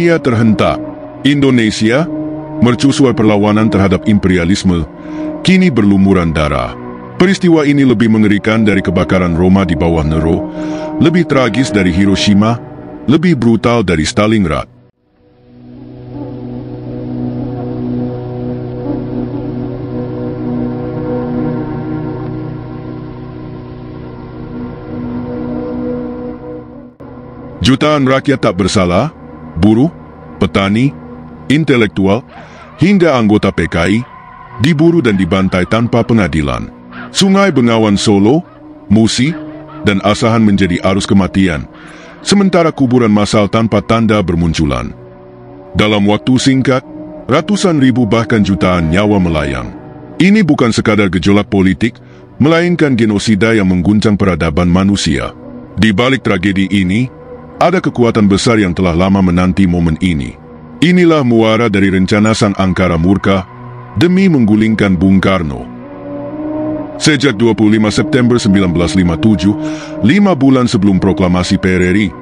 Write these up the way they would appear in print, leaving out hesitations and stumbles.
dunia terhentak. Indonesia, mercusuar perlawanan terhadap imperialisme, kini berlumuran darah. Peristiwa ini lebih mengerikan dari kebakaran Roma di bawah Nero, lebih tragis dari Hiroshima, lebih brutal dari Stalingrad. Jutaan rakyat tak bersalah, buruh, petani, intelektual, hingga anggota PKI, diburu dan dibantai tanpa pengadilan. Sungai Bengawan Solo, Musi, dan Asahan menjadi arus kematian, sementara kuburan massal tanpa tanda bermunculan. Dalam waktu singkat, ratusan ribu bahkan jutaan nyawa melayang. Ini bukan sekadar gejolak politik, melainkan genosida yang mengguncang peradaban manusia. Di balik tragedi ini, ada kekuatan besar yang telah lama menanti momen ini. Inilah muara dari rencana Sang Angkara Murka demi menggulingkan Bung Karno. Sejak 25 September 1957, 5 bulan sebelum proklamasi PRRI,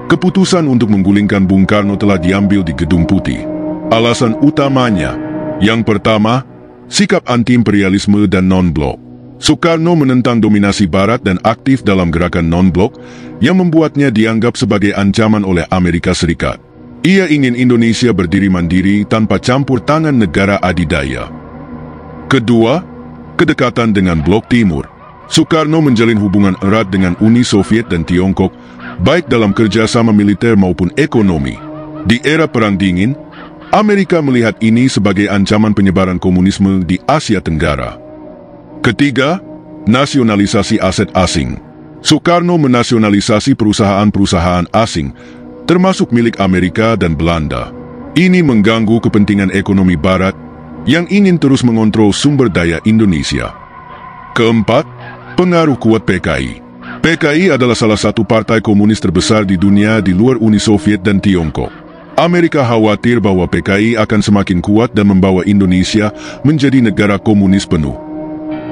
keputusan untuk menggulingkan Bung Karno telah diambil di Gedung Putih. Alasan utamanya, yang pertama, sikap anti-imperialisme dan non-blok. Soekarno menentang dominasi Barat dan aktif dalam gerakan non-blok yang membuatnya dianggap sebagai ancaman oleh Amerika Serikat. Ia ingin Indonesia berdiri mandiri tanpa campur tangan negara adidaya. Kedua, kedekatan dengan Blok Timur. Soekarno menjalin hubungan erat dengan Uni Soviet dan Tiongkok, baik dalam kerjasama militer maupun ekonomi. Di era Perang Dingin, Amerika melihat ini sebagai ancaman penyebaran komunisme di Asia Tenggara. Ketiga, nasionalisasi aset asing. Soekarno menasionalisasi perusahaan-perusahaan asing, termasuk milik Amerika dan Belanda. Ini mengganggu kepentingan ekonomi Barat yang ingin terus mengontrol sumber daya Indonesia. Keempat, pengaruh kuat PKI. PKI adalah salah satu partai komunis terbesar di dunia di luar Uni Soviet dan Tiongkok. Amerika khawatir bahwa PKI akan semakin kuat dan membawa Indonesia menjadi negara komunis penuh.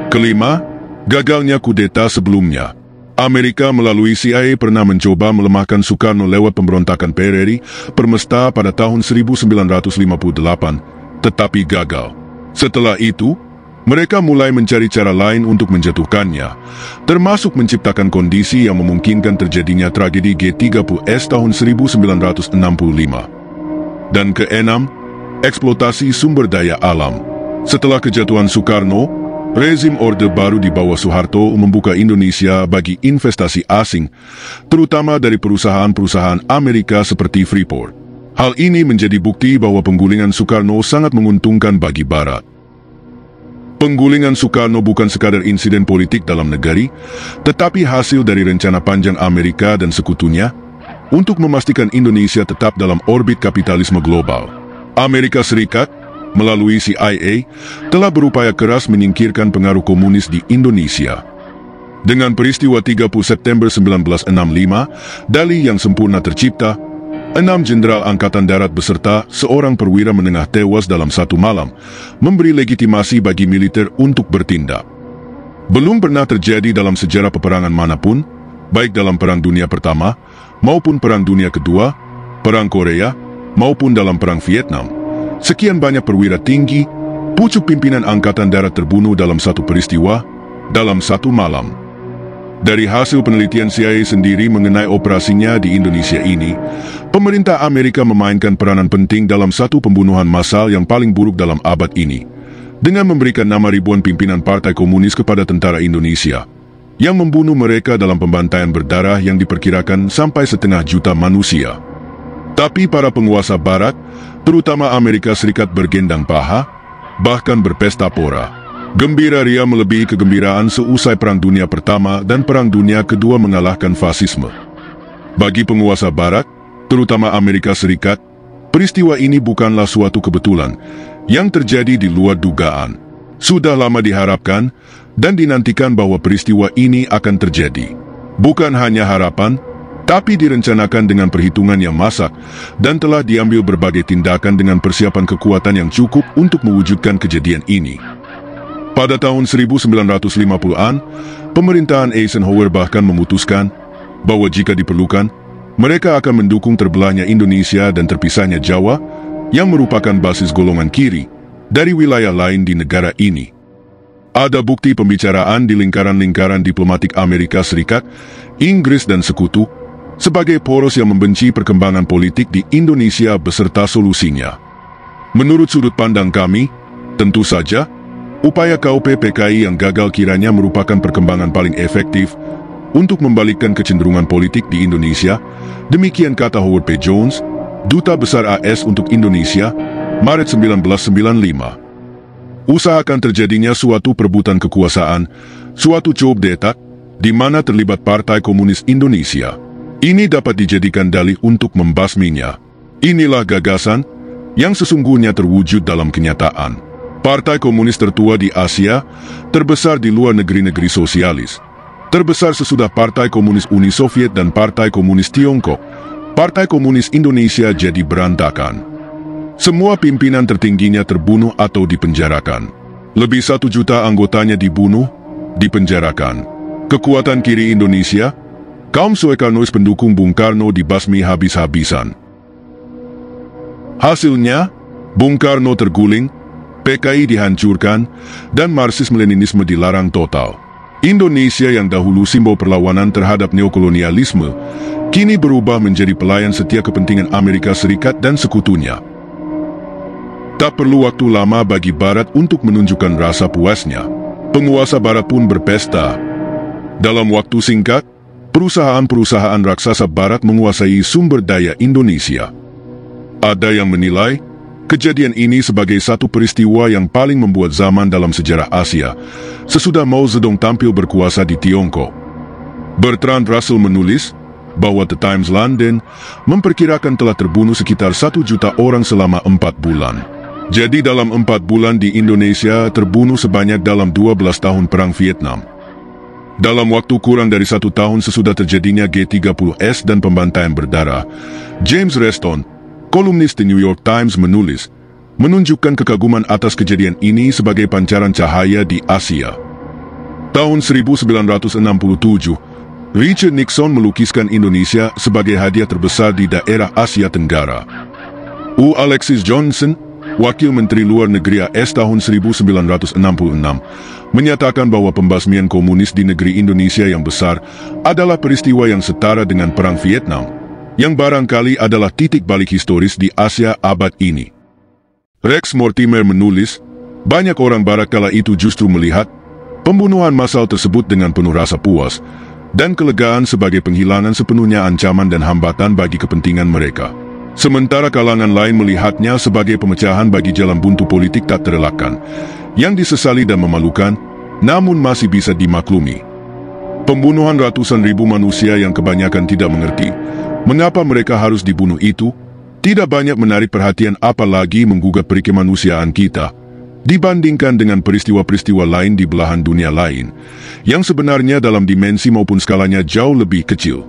Kelima, gagalnya kudeta sebelumnya. Amerika melalui CIA pernah mencoba melemahkan Soekarno lewat pemberontakan PRRI Permesta pada tahun 1958, tetapi gagal. Setelah itu, mereka mulai mencari cara lain untuk menjatuhkannya, termasuk menciptakan kondisi yang memungkinkan terjadinya tragedi G30S tahun 1965. Dan keenam, eksploitasi sumber daya alam. Setelah kejatuhan Soekarno, rezim Orde Baru di bawah Soeharto membuka Indonesia bagi investasi asing, terutama dari perusahaan-perusahaan Amerika seperti Freeport. Hal ini menjadi bukti bahwa penggulingan Soekarno sangat menguntungkan bagi Barat. Penggulingan Soekarno bukan sekadar insiden politik dalam negeri, tetapi hasil dari rencana panjang Amerika dan sekutunya untuk memastikan Indonesia tetap dalam orbit kapitalisme global. Amerika Serikat melalui CIA, telah berupaya keras menyingkirkan pengaruh komunis di Indonesia. Dengan peristiwa 30 September 1965, dalih yang sempurna tercipta, 6 jenderal Angkatan Darat beserta seorang perwira menengah tewas dalam satu malam, memberi legitimasi bagi militer untuk bertindak. Belum pernah terjadi dalam sejarah peperangan manapun, baik dalam Perang Dunia Pertama, maupun Perang Dunia Kedua, Perang Korea, maupun dalam Perang Vietnam. Sekian banyak perwira tinggi, pucuk pimpinan Angkatan Darat terbunuh dalam satu peristiwa, dalam satu malam. Dari hasil penelitian CIA sendiri mengenai operasinya di Indonesia ini, pemerintah Amerika memainkan peranan penting dalam satu pembunuhan massal yang paling buruk dalam abad ini, dengan memberikan nama ribuan pimpinan Partai Komunis kepada tentara Indonesia, yang membunuh mereka dalam pembantaian berdarah yang diperkirakan sampai 500 juta manusia. Tapi para penguasa Barat, terutama Amerika Serikat bergendang paha, bahkan berpesta pora. Gembira ria melebihi kegembiraan seusai Perang Dunia Pertama dan Perang Dunia Kedua mengalahkan fasisme. Bagi penguasa Barat, terutama Amerika Serikat, peristiwa ini bukanlah suatu kebetulan yang terjadi di luar dugaan. Sudah lama diharapkan dan dinantikan bahwa peristiwa ini akan terjadi. Bukan hanya harapan, tapi direncanakan dengan perhitungan yang masak dan telah diambil berbagai tindakan dengan persiapan kekuatan yang cukup untuk mewujudkan kejadian ini. Pada tahun 1950-an, pemerintahan Eisenhower bahkan memutuskan bahwa jika diperlukan, Mereka akan mendukung terbelahnya Indonesia dan terpisahnya Jawa, yang merupakan basis golongan kiri, dari wilayah lain di negara ini. Ada bukti pembicaraan di lingkaran-lingkaran diplomatik Amerika Serikat, Inggris dan Sekutu, sebagai poros yang membenci perkembangan politik di Indonesia beserta solusinya. Menurut sudut pandang kami, tentu saja, upaya KUP PKI yang gagal kiranya merupakan perkembangan paling efektif untuk membalikkan kecenderungan politik di Indonesia, demikian kata Howard P. Jones, Duta Besar AS untuk Indonesia, Maret 1995. Usahakan terjadinya suatu perebutan kekuasaan, suatu job detak, di mana terlibat Partai Komunis Indonesia. Ini dapat dijadikan dalih untuk membasminya. Inilah gagasan yang sesungguhnya terwujud dalam kenyataan. Partai Komunis tertua di Asia, terbesar di luar negeri-negeri sosialis, terbesar sesudah Partai Komunis Uni Soviet dan Partai Komunis Tiongkok, Partai Komunis Indonesia jadi berantakan. Semua pimpinan tertingginya terbunuh atau dipenjarakan. Lebih 1 juta anggotanya dibunuh, dipenjarakan. Kekuatan kiri Indonesia, kaum Soekarnois pendukung Bung Karno dibasmi habis-habisan. Hasilnya, Bung Karno terguling, PKI dihancurkan, dan Marxisme-Leninisme dilarang total. Indonesia yang dahulu simbol perlawanan terhadap neokolonialisme, kini berubah menjadi pelayan setia kepentingan Amerika Serikat dan sekutunya. Tak perlu waktu lama bagi Barat untuk menunjukkan rasa puasnya. Penguasa Barat pun berpesta. Dalam waktu singkat, perusahaan-perusahaan raksasa Barat menguasai sumber daya Indonesia. Ada yang menilai kejadian ini sebagai satu peristiwa yang paling membuat zaman dalam sejarah Asia, sesudah Mao Zedong tampil berkuasa di Tiongkok. Bertrand Russell menulis bahwa The Times London memperkirakan telah terbunuh sekitar 1 juta orang selama 4 bulan. Jadi dalam 4 bulan di Indonesia terbunuh sebanyak dalam 12 tahun Perang Vietnam. Dalam waktu kurang dari 1 tahun sesudah terjadinya G30S dan pembantaian berdarah, James Reston, kolumnis The New York Times menulis, menunjukkan kekaguman atas kejadian ini sebagai pancaran cahaya di Asia. Tahun 1967, Richard Nixon melukiskan Indonesia sebagai hadiah terbesar di daerah Asia Tenggara. Alexis Johnson, Wakil Menteri Luar Negeri AS tahun 1966, menyatakan bahwa pembasmian komunis di negeri Indonesia yang besar adalah peristiwa yang setara dengan Perang Vietnam, yang barangkali adalah titik balik historis di Asia abad ini. Rex Mortimer menulis, banyak orang Barat kala itu justru melihat pembunuhan massal tersebut dengan penuh rasa puas dan kelegaan sebagai penghilangan sepenuhnya ancaman dan hambatan bagi kepentingan mereka. Sementara kalangan lain melihatnya sebagai pemecahan bagi jalan buntu politik tak terelakkan, yang disesali dan memalukan, namun masih bisa dimaklumi. Pembunuhan ratusan ribu manusia yang kebanyakan tidak mengerti mengapa mereka harus dibunuh itu, tidak banyak menarik perhatian apalagi menggugah perikemanusiaan kita, dibandingkan dengan peristiwa-peristiwa lain di belahan dunia lain, yang sebenarnya dalam dimensi maupun skalanya jauh lebih kecil.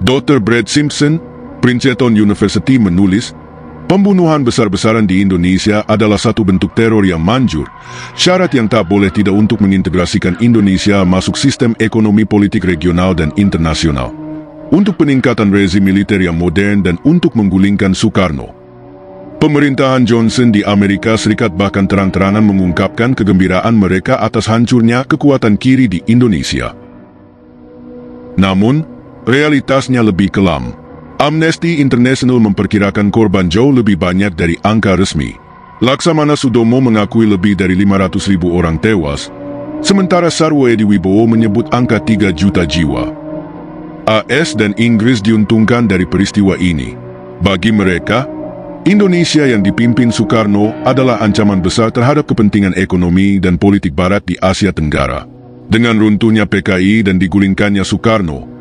Dr. Brad Simpson, Princeton University menulis, pembunuhan besar-besaran di Indonesia adalah satu bentuk teror yang manjur, syarat yang tak boleh tidak untuk mengintegrasikan Indonesia masuk sistem ekonomi politik regional dan internasional, untuk peningkatan rezim militer yang modern dan untuk menggulingkan Soekarno. Pemerintahan Johnson di Amerika Serikat bahkan terang-terangan mengungkapkan kegembiraan mereka atas hancurnya kekuatan kiri di Indonesia. Namun, realitasnya lebih kelam. Amnesty International memperkirakan korban jauh lebih banyak dari angka resmi. Laksamana Sudomo mengakui lebih dari 500.000 orang tewas, sementara Sarwo Edi Wibowo menyebut angka 3 juta jiwa. AS dan Inggris diuntungkan dari peristiwa ini. Bagi mereka, Indonesia yang dipimpin Soekarno adalah ancaman besar terhadap kepentingan ekonomi dan politik Barat di Asia Tenggara. Dengan runtuhnya PKI dan digulingkannya Soekarno,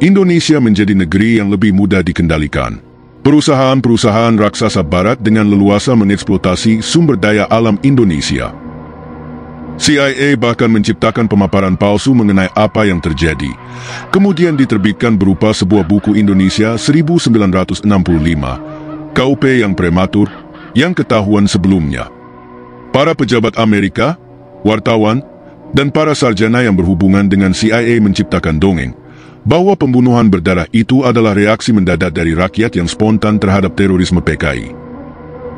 Indonesia menjadi negeri yang lebih mudah dikendalikan. Perusahaan-perusahaan raksasa Barat dengan leluasa mengeksploitasi sumber daya alam Indonesia. CIA bahkan menciptakan pemaparan palsu mengenai apa yang terjadi, kemudian diterbitkan berupa sebuah buku Indonesia 1965, KUP yang prematur, yang ketahuan sebelumnya. Para pejabat Amerika, wartawan, dan para sarjana yang berhubungan dengan CIA menciptakan dongeng, bahwa pembunuhan berdarah itu adalah reaksi mendadak dari rakyat yang spontan terhadap terorisme PKI.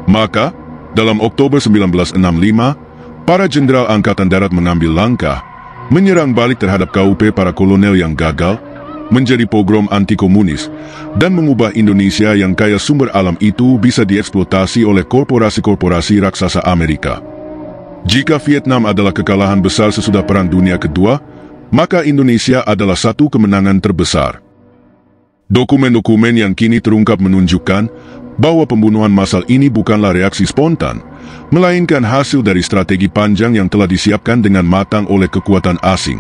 Maka, dalam Oktober 1965, para jenderal Angkatan Darat mengambil langkah menyerang balik terhadap KUP para kolonel yang gagal, menjadi pogrom anti-komunis, dan mengubah Indonesia yang kaya sumber alam itu bisa dieksploitasi oleh korporasi-korporasi raksasa Amerika. Jika Vietnam adalah kekalahan besar sesudah Perang Dunia Kedua, maka Indonesia adalah satu kemenangan terbesar. Dokumen-dokumen yang kini terungkap menunjukkan bahwa pembunuhan massal ini bukanlah reaksi spontan, melainkan hasil dari strategi panjang yang telah disiapkan dengan matang oleh kekuatan asing.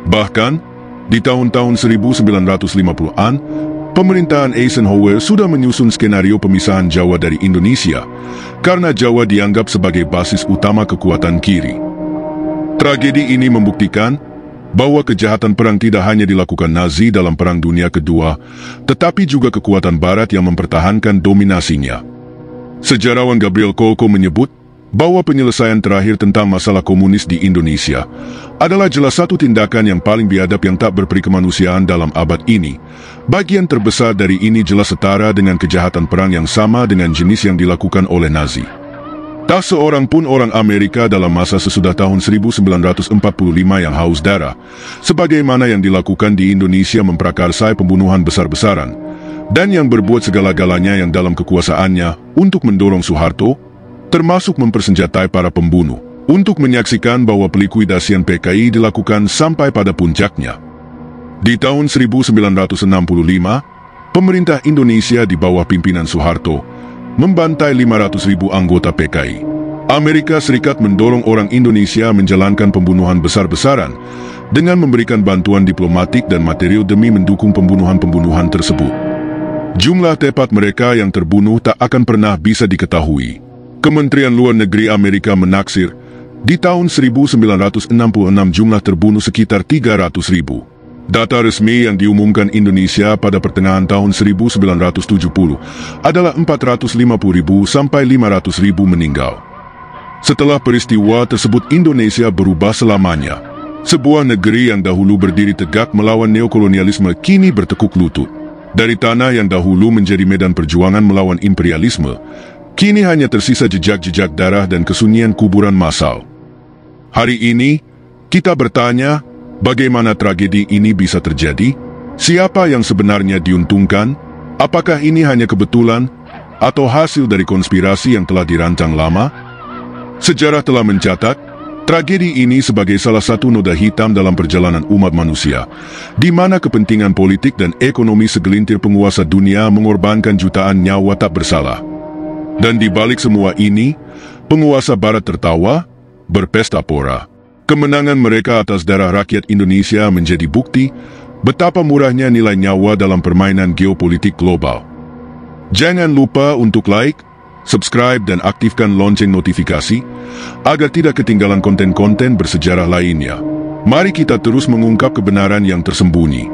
Bahkan, di tahun-tahun 1950-an, pemerintahan Eisenhower sudah menyusun skenario pemisahan Jawa dari Indonesia, karena Jawa dianggap sebagai basis utama kekuatan kiri. Tragedi ini membuktikan bahwa kejahatan perang tidak hanya dilakukan Nazi dalam Perang Dunia Kedua, tetapi juga kekuatan Barat yang mempertahankan dominasinya. Sejarawan Gabriel Kolko menyebut bahwa penyelesaian terakhir tentang masalah komunis di Indonesia adalah jelas satu tindakan yang paling biadab yang tak berperi kemanusiaan dalam abad ini. Bagian terbesar dari ini jelas setara dengan kejahatan perang yang sama dengan jenis yang dilakukan oleh Nazi. Tak seorang pun orang Amerika dalam masa sesudah tahun 1945 yang haus darah, sebagaimana yang dilakukan di Indonesia memprakarsai pembunuhan besar-besaran, dan yang berbuat segala-galanya yang dalam kekuasaannya untuk mendorong Soeharto, termasuk mempersenjatai para pembunuh, untuk menyaksikan bahwa pelikuidasian PKI dilakukan sampai pada puncaknya. Di tahun 1965, pemerintah Indonesia di bawah pimpinan Soeharto membantai 500.000 anggota PKI. Amerika Serikat mendorong orang Indonesia menjalankan pembunuhan besar-besaran dengan memberikan bantuan diplomatik dan material demi mendukung pembunuhan-pembunuhan tersebut. Jumlah tepat mereka yang terbunuh tak akan pernah bisa diketahui. Kementerian Luar Negeri Amerika menaksir, di tahun 1966 jumlah terbunuh sekitar 300.000. Data resmi yang diumumkan Indonesia pada pertengahan tahun 1970 adalah 450.000 sampai 500.000 meninggal. Setelah peristiwa tersebut, Indonesia berubah selamanya. Sebuah negeri yang dahulu berdiri tegak melawan neokolonialisme kini bertekuk lutut. Dari tanah yang dahulu menjadi medan perjuangan melawan imperialisme, kini hanya tersisa jejak-jejak darah dan kesunyian kuburan massal. Hari ini, kita bertanya, bagaimana tragedi ini bisa terjadi? Siapa yang sebenarnya diuntungkan? Apakah ini hanya kebetulan atau hasil dari konspirasi yang telah dirancang lama? Sejarah telah mencatat, tragedi ini sebagai salah satu noda hitam dalam perjalanan umat manusia, di mana kepentingan politik dan ekonomi segelintir penguasa dunia mengorbankan jutaan nyawa tak bersalah. Dan di balik semua ini, penguasa Barat tertawa, berpesta pora. Kemenangan mereka atas darah rakyat Indonesia menjadi bukti betapa murahnya nilai nyawa dalam permainan geopolitik global. Jangan lupa untuk like, subscribe dan aktifkan lonceng notifikasi agar tidak ketinggalan konten-konten bersejarah lainnya. Mari kita terus mengungkap kebenaran yang tersembunyi.